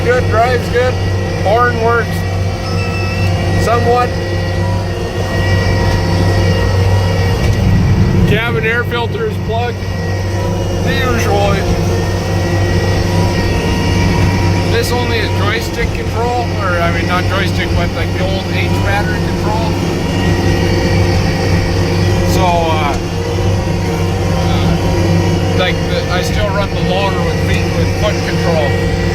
good, drives good, horn works somewhat. Cabin air filter is plugged, the usual. This only is joystick control, or I mean not joystick, but like the old H battery control. So, I still run the loader with foot control.